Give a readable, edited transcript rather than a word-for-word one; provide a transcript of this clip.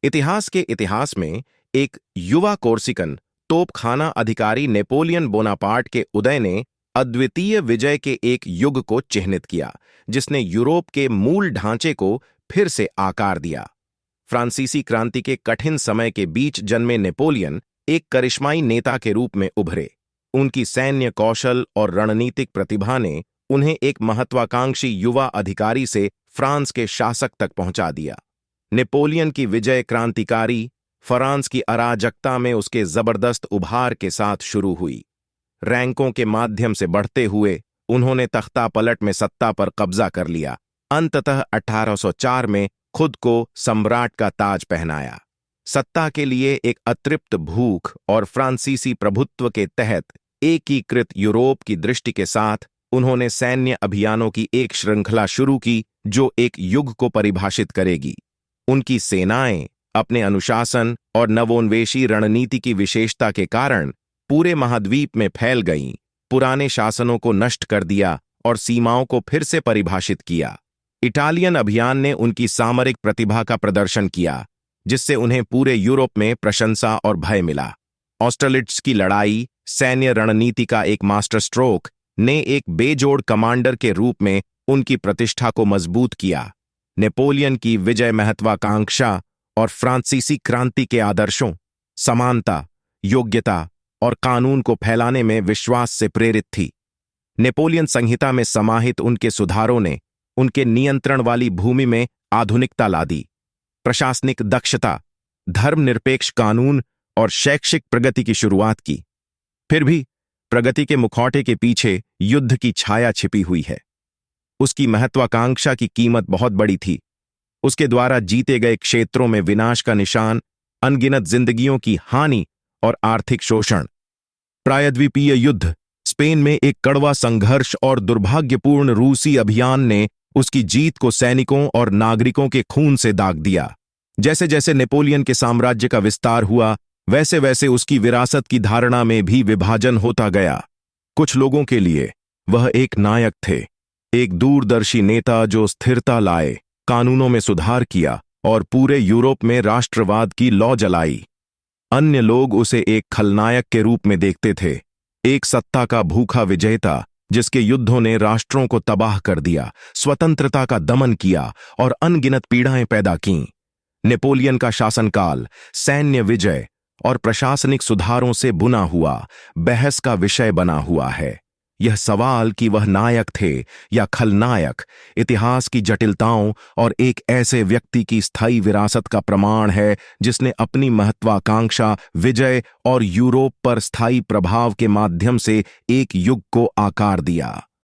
इतिहास के इतिहास में एक युवा कोर्सिकन तोपखाना अधिकारी नेपोलियन बोनापार्ट के उदय ने अद्वितीय विजय के एक युग को चिह्नित किया, जिसने यूरोप के मूल ढांचे को फिर से आकार दिया। फ्रांसीसी क्रांति के कठिन समय के बीच जन्मे नेपोलियन एक करिश्माई नेता के रूप में उभरे। उनकी सैन्य कौशल और रणनीतिक प्रतिभा ने उन्हें एक महत्वाकांक्षी युवा अधिकारी से फ्रांस के शासक तक पहुंचा दिया। नेपोलियन की विजय क्रांतिकारी फ्रांस की अराजकता में उसके जबरदस्त उभार के साथ शुरू हुई। रैंकों के माध्यम से बढ़ते हुए उन्होंने तख्ता पलट में सत्ता पर कब्जा कर लिया। अंततः 1804 में खुद को सम्राट का ताज पहनाया। सत्ता के लिए एक अतृप्त भूख और फ्रांसीसी प्रभुत्व के तहत एकीकृत यूरोप की दृष्टि के साथ उन्होंने सैन्य अभियानों की एक श्रृंखला शुरू की जो एक युग को परिभाषित करेगी। उनकी सेनाएं अपने अनुशासन और नवोन्वेषी रणनीति की विशेषता के कारण पूरे महाद्वीप में फैल गईं, पुराने शासनों को नष्ट कर दिया और सीमाओं को फिर से परिभाषित किया। इटालियन अभियान ने उनकी सामरिक प्रतिभा का प्रदर्शन किया, जिससे उन्हें पूरे यूरोप में प्रशंसा और भय मिला। ऑस्टरलिट्ज की लड़ाई सैन्य रणनीति का एक मास्टर स्ट्रोक ने एक बेजोड़ कमांडर के रूप में उनकी प्रतिष्ठा को मजबूत किया। नेपोलियन की विजय महत्वाकांक्षा और फ्रांसीसी क्रांति के आदर्शों, समानता, योग्यता और कानून को फैलाने में विश्वास से प्रेरित थी। नेपोलियन संहिता में समाहित उनके सुधारों ने उनके नियंत्रण वाली भूमि में आधुनिकता ला दी। प्रशासनिक दक्षता, धर्मनिरपेक्ष कानून और शैक्षिक प्रगति की शुरुआत की। फिर भी प्रगति के मुखौटे के पीछे युद्ध की छाया छिपी हुई है। उसकी महत्वाकांक्षा की कीमत बहुत बड़ी थी। उसके द्वारा जीते गए क्षेत्रों में विनाश का निशान, अनगिनत जिंदगियों की हानि और आर्थिक शोषण। प्रायद्वीपीय युद्ध, स्पेन में एक कड़वा संघर्ष और दुर्भाग्यपूर्ण रूसी अभियान ने उसकी जीत को सैनिकों और नागरिकों के खून से दाग दिया। जैसे जैसे नेपोलियन के साम्राज्य का विस्तार हुआ, वैसे वैसे उसकी विरासत की धारणा में भी विभाजन होता गया। कुछ लोगों के लिए वह एक नायक थे, एक दूरदर्शी नेता जो स्थिरता लाए, कानूनों में सुधार किया और पूरे यूरोप में राष्ट्रवाद की लौ जलाई। अन्य लोग उसे एक खलनायक के रूप में देखते थे, एक सत्ता का भूखा विजेता जिसके युद्धों ने राष्ट्रों को तबाह कर दिया, स्वतंत्रता का दमन किया और अनगिनत पीड़ाएं पैदा कीं। नेपोलियन का शासनकाल सैन्य विजय और प्रशासनिक सुधारों से बुना हुआ बहस का विषय बना हुआ है। यह सवाल कि वह नायक थे या खलनायक, इतिहास की जटिलताओं और एक ऐसे व्यक्ति की स्थायी विरासत का प्रमाण है जिसने अपनी महत्वाकांक्षा, विजय और यूरोप पर स्थायी प्रभाव के माध्यम से एक युग को आकार दिया।